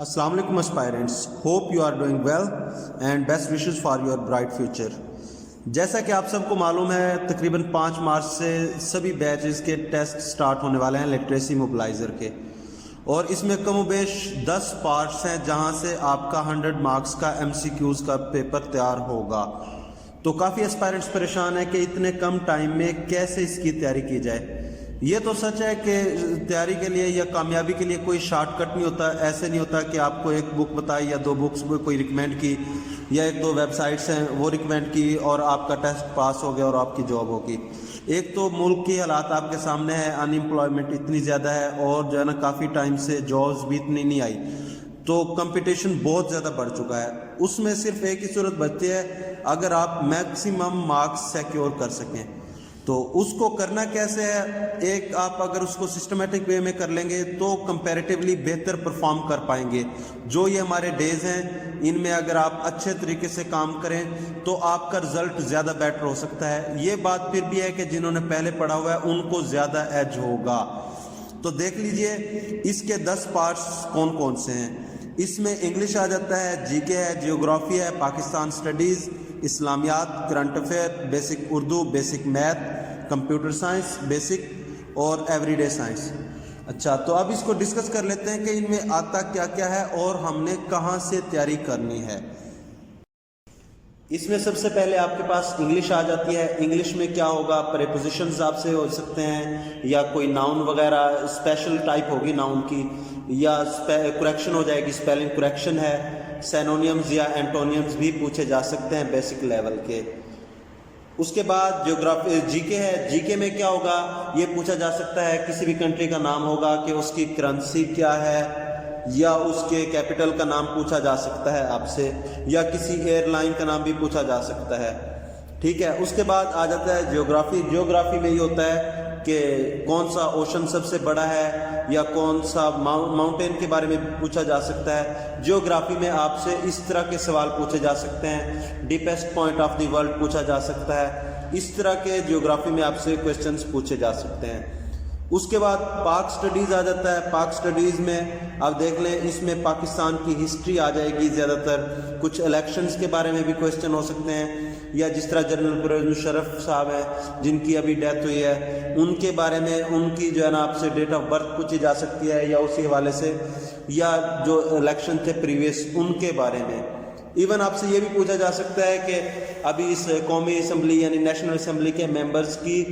Assalamu alaikum aspirants, hope you are doing well and best wishes for your bright future. जैसा कि आप सबको मालूम है तकरीबन 5 मार्च से सभी बैचेस के टेस्ट स्टार्ट होने वाले हैं लिटरेसी मोबिलाइज़र के, और इसमें कम बेश 10 पार्ट्स हैं जहां से आपका 100 मार्क्स का MCQs का पेपर तैयार होगा। तो काफ़ी एस्पायरेंट्स परेशान है कि इतने कम टाइम में कैसे इसकी तैयारी की जाए। ये तो सच है कि तैयारी के लिए या कामयाबी के लिए कोई शॉर्टकट नहीं होता। ऐसे नहीं होता कि आपको एक बुक बताई या 2 बुक्स कोई रिकमेंड की या 1-2 वेबसाइट्स हैं वो रिकमेंड की और आपका टेस्ट पास हो गया और आपकी जॉब होगी। एक तो मुल्क की हालात आपके सामने है, अनएम्प्लॉयमेंट इतनी ज़्यादा है और जो है ना काफ़ी टाइम से जॉब्स भी इतनी नहीं आई, तो कंपटीशन बहुत ज़्यादा बढ़ चुका है। उसमें सिर्फ एक ही सूरत बचती है, अगर आप मैक्सिमम मार्क्स सिक्योर कर सकें। तो उसको करना कैसे है, एक आप अगर उसको सिस्टमेटिक वे में कर लेंगे तो कंपैरेटिवली बेहतर परफॉर्म कर पाएंगे। जो ये हमारे डेज हैं इनमें अगर आप अच्छे तरीके से काम करें तो आपका रिजल्ट ज़्यादा बेटर हो सकता है। ये बात फिर भी है कि जिन्होंने पहले पढ़ा हुआ है उनको ज़्यादा एज होगा। तो देख लीजिए इसके 10 पार्ट्स कौन कौन से हैं। इसमें इंग्लिश आ जाता है, जीके है, जियोग्राफी है, पाकिस्तान स्टडीज़, इस्लामियात, current affair, basic Urdu, basic math, computer science basic और एवरीडे साइंस। अच्छा, तो अब इसको डिस्कस कर लेते हैं कि इनमें आता क्या क्या है और हमने कहाँ से तैयारी करनी है। इसमें सबसे पहले आपके पास इंग्लिश आ जाती है। इंग्लिश में क्या होगा, प्रीपोजिशंस आपसे हो सकते हैं या कोई नाउन वगैरह स्पेशल टाइप होगी नाउन की, या करेक्शन हो जाएगी, स्पेलिंग करेक्शन है, सिनोनिम्स या एंटोनियम्स भी पूछे जा सकते हैं बेसिक लेवल के। उसके बाद ज्योग्राफी जीके है। जीके में क्या होगा, ये पूछा जा सकता है किसी भी कंट्री का नाम होगा कि उसकी करेंसी क्या है, या उसके कैपिटल का नाम पूछा जा सकता है आपसे, या किसी एयरलाइन का नाम भी पूछा जा सकता है। ठीक है, उसके बाद आ जाता है ज्योग्राफी। ज्योग्राफी में ये होता है कि कौन सा ओशन सबसे बड़ा है या कौन सा माउंटेन के बारे में पूछा जा सकता है। ज्योग्राफी में आपसे इस तरह के सवाल पूछे जा सकते हैं, deepest point of the world पूछा जा सकता है। इस तरह के ज्योग्राफी में आपसे क्वेश्चंस पूछे जा सकते हैं। उसके बाद पाक स्टडीज़ आ जाता है। पाक स्टडीज़ में आप देख लें, इसमें पाकिस्तान की हिस्ट्री आ जाएगी ज़्यादातर, कुछ इलेक्शंस के बारे में भी क्वेश्चन हो सकते हैं, या जिस तरह जनरल परवेज़ मुशर्रफ साहब हैं जिनकी अभी डेथ हुई है उनके बारे में, उनकी जो है ना आपसे डेट ऑफ बर्थ पूछी जा सकती है या उसी हवाले से, या जो इलेक्शन थे प्रीवियस उनके बारे में। इवन आपसे ये भी पूछा जा सकता है कि अभी इस कौमी असम्बली यानी नेशनल असम्बली के मेंबर्स की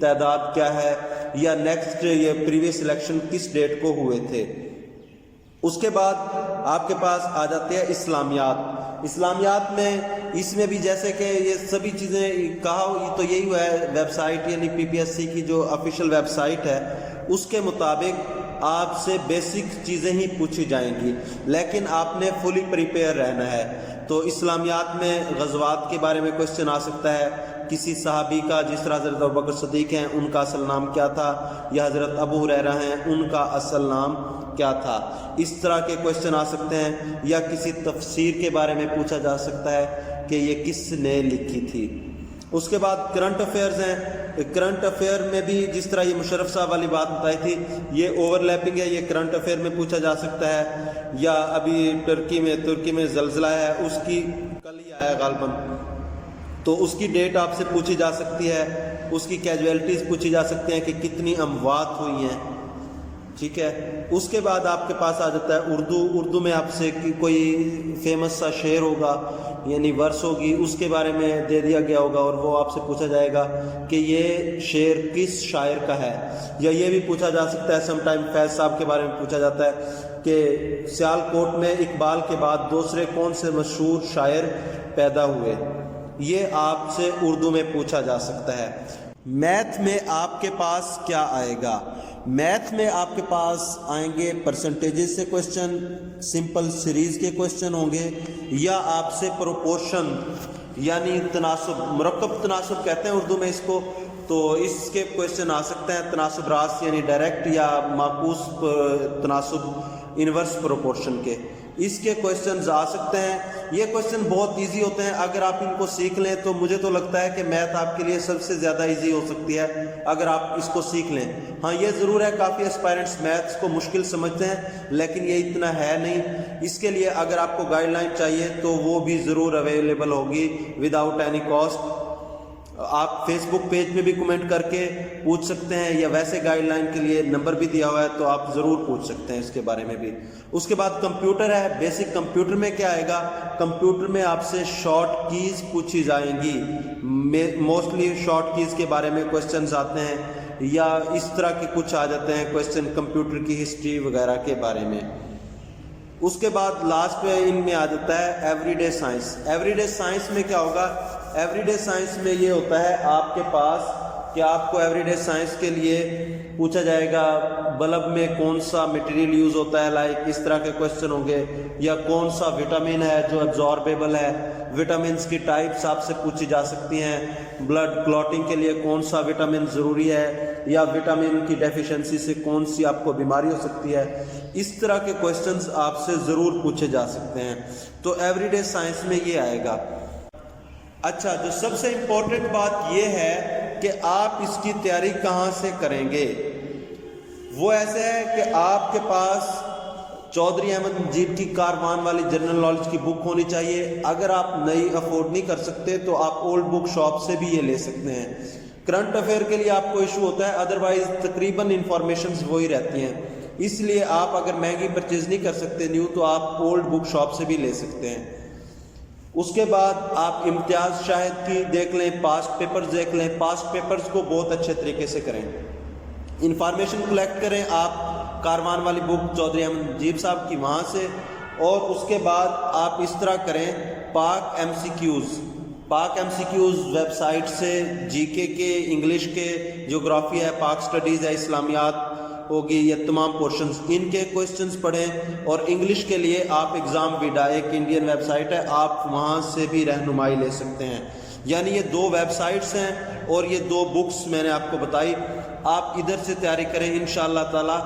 तादाद क्या है, या नेक्स्ट ये प्रीवियस इलेक्शन किस डेट को हुए थे। उसके बाद आपके पास आ जाते हैं इस्लामियात। इस्लामियात में इसमें भी जैसे कि ये सभी चीज़ें कहा तो यही हुआ है, वेबसाइट यानी PPSC की जो ऑफिशियल वेबसाइट है उसके मुताबिक आपसे बेसिक चीज़ें ही पूछी जाएंगी, लेकिन आपने फुली प्रिपेयर रहना है। तो इस्लामियात में गज़वात के बारे में क्वेश्चन आ सकता है, किसी सहाबी का, जिस तरह हज़रत अबू बकर सिद्दीक़ हैं उनका असल नाम क्या था, या हज़रत अबू हुरैरा हैं उनका असल नाम क्या था। इस तरह के क्वेश्चन आ सकते हैं, या किसी तफसीर के बारे में पूछा जा सकता है कि ये किसने लिखी थी। उसके बाद करंट अफेयर्स हैं। करंट अफेयर में भी जिस तरह ये मुशर्रफ साहब वाली बात बताई थी, ये ओवरलैपिंग है, ये करंट अफेयर में पूछा जा सकता है। या अभी तुर्की में ज़लज़ला है, उसकी कल ही आया गालबन, तो उसकी डेट आपसे पूछी जा सकती है, उसकी कैजुअलिटीज़ पूछी जा सकते हैं कि कितनी अमवात हुई हैं। ठीक है, उसके बाद आपके पास आ जाता है उर्दू। उर्दू में आपसे कोई फेमस सा शेर होगा यानी वर्स होगी, उसके बारे में दे दिया गया होगा और वो आपसे पूछा जाएगा कि ये शेर किस शायर का है। या ये भी पूछा जा सकता है, समटाइम फैज़ साहब के बारे में पूछा जाता है कि सियालकोट में इकबाल के बाद दूसरे कौन से मशहूर शायर पैदा हुए। ये आपसे उर्दू में पूछा जा सकता है। मैथ में आपके पास क्या आएगा, मैथ में आपके पास आएंगे परसेंटेजेस से क्वेश्चन, सिंपल सीरीज़ के क्वेश्चन होंगे, या आपसे प्रोपोर्शन यानी तनासुब, मुरक्कब तनासुब कहते हैं उर्दू में इसको, तो इसके क्वेश्चन आ सकते हैं। तनासुब रास यानी डायरेक्ट या माकूस तनासुब, इनवर्स प्रोपोर्शन के, इसके क्वेश्चंस आ सकते हैं। ये क्वेश्चन बहुत इजी होते हैं, अगर आप इनको सीख लें तो मुझे तो लगता है कि मैथ आपके लिए सबसे ज़्यादा इजी हो सकती है अगर आप इसको सीख लें। हाँ, ये ज़रूर है काफ़ी एस्पायरेंट्स मैथ्स को मुश्किल समझते हैं, लेकिन ये इतना है नहीं। इसके लिए अगर आपको गाइडलाइन चाहिए तो वो भी ज़रूर अवेलेबल होगी विदाउट एनी कॉस्ट। आप फेसबुक पेज पे भी कमेंट करके पूछ सकते हैं, या वैसे गाइडलाइन के लिए नंबर भी दिया हुआ है तो आप ज़रूर पूछ सकते हैं इसके बारे में भी। उसके बाद कंप्यूटर है, बेसिक कंप्यूटर में क्या आएगा, कंप्यूटर में आपसे शॉर्ट कीज़ पूछी जाएंगी, मोस्टली शॉर्ट कीज़ के बारे में क्वेश्चंस आते हैं, या इस तरह के कुछ आ जाते हैं क्वेश्चन कंप्यूटर की हिस्ट्री वगैरह के बारे में। उसके बाद लास्ट पे इनमें आ जाता है एवरीडे साइंस। एवरीडे साइंस में क्या होगा, एवरीडे साइंस में ये होता है आपके पास कि आपको एवरीडे साइंस के लिए पूछा जाएगा बल्ब में कौन सा मटेरियल यूज़ होता है, लाइक इस तरह के क्वेश्चन होंगे, या कौन सा विटामिन है जो एब्जॉर्बेबल है, विटामिन्स की टाइप्स आपसे पूछी जा सकती हैं, ब्लड क्लॉटिंग के लिए कौन सा विटामिन ज़रूरी है, या विटामिन की डेफिशिएंसी से कौन सी आपको बीमारी हो सकती है। इस तरह के क्वेश्चंस आपसे ज़रूर पूछे जा सकते हैं, तो एवरीडे साइंस में ये आएगा। अच्छा, जो सबसे इम्पोर्टेंट बात ये है कि आप इसकी तैयारी कहाँ से करेंगे, वो ऐसे है कि आपके पास चौधरी अहमद नजीब की कारवान वाली जनरल नॉलेज की बुक होनी चाहिए। अगर आप नई अफोर्ड नहीं कर सकते तो आप ओल्ड बुक शॉप से भी ये ले सकते हैं। करंट अफेयर के लिए आपको इशू होता है, अदरवाइज तकरीबन इंफॉर्मेशन वही रहती हैं, इसलिए आप अगर महंगी परचेज नहीं कर सकते न्यू, तो आप ओल्ड बुक शॉप से भी ले सकते हैं। उसके बाद आप इम्तियाज़ शाहिद की देख लें, पास्ट पेपर्स देख लें, पास्ट पेपर्स को बहुत अच्छे तरीके से करें, इंफॉर्मेशन कलेक्ट करें आप कारवान वाली बुक चौधरी अहमद नजीब साहब की वहाँ से। और उसके बाद आप इस तरह करें, पाक एमसीक्यूज़ वेबसाइट से जीके के, इंग्लिश के, ज्योग्राफी है, पाक स्टडीज़ है, इस्लामियात होगी, ये तमाम पोर्शंस, इनके क्वेश्चंस पढ़ें। और इंग्लिश के लिए आप एग्ज़ाम विडा, एक इंडियन वेबसाइट है, आप वहाँ से भी रहनुमाई ले सकते हैं। यानी ये दो वेबसाइट्स हैं और ये दो बुक्स मैंने आपको बताई, आप इधर से तैयारी करें, इंशाअल्लाह ताला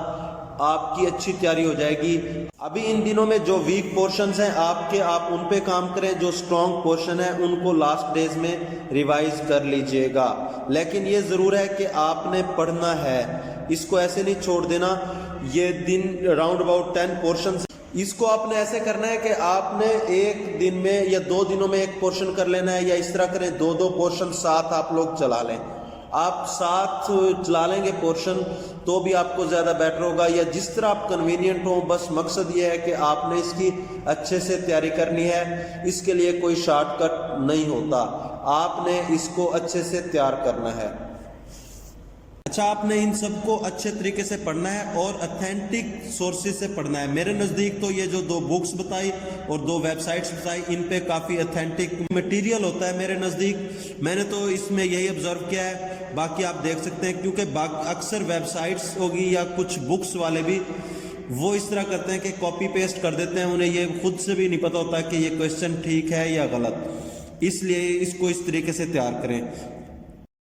आपकी अच्छी तैयारी हो जाएगी। अभी इन दिनों में जो वीक पोर्शंस हैं आपके, आप उन पे काम करें, जो स्ट्रॉन्ग पोर्शन है उनको लास्ट डेज में रिवाइज कर लीजिएगा। लेकिन ये ज़रूर है कि आपने पढ़ना है, इसको ऐसे नहीं छोड़ देना। ये दिन राउंड अबाउट 10 पोर्शंस, इसको आपने ऐसे करना है कि आपने एक दिन में या 2 दिनों में एक पोर्शन कर लेना है, या इस तरह करें 2-2 पोर्शन साथ आप लोग चला लें। आप साथ चला लेंगे पोर्शन तो भी आपको ज़्यादा बेटर होगा, या जिस तरह आप कन्वीनियंट हो। बस मकसद ये है कि आपने इसकी अच्छे से तैयारी करनी है, इसके लिए कोई शॉर्टकट नहीं होता, आपने इसको अच्छे से तैयार करना है। अच्छा, आपने इन सबको अच्छे तरीके से पढ़ना है और ऑथेंटिक सोर्सेज से पढ़ना है। मेरे नज़दीक तो ये जो 2 बुक्स बताई और 2 वेबसाइट्स बताई, इन पे काफ़ी ऑथेंटिक मटेरियल होता है मेरे नज़दीक। मैंने तो इसमें यही ऑब्जर्व किया है, बाकी आप देख सकते हैं, क्योंकि अक्सर वेबसाइट्स होगी या कुछ बुक्स वाले भी वो इस तरह करते हैं कि कॉपी पेस्ट कर देते हैं, उन्हें ये खुद से भी नहीं पता होता कि ये क्वेश्चन ठीक है या गलत, इसलिए इसको इस तरीके से तैयार करें।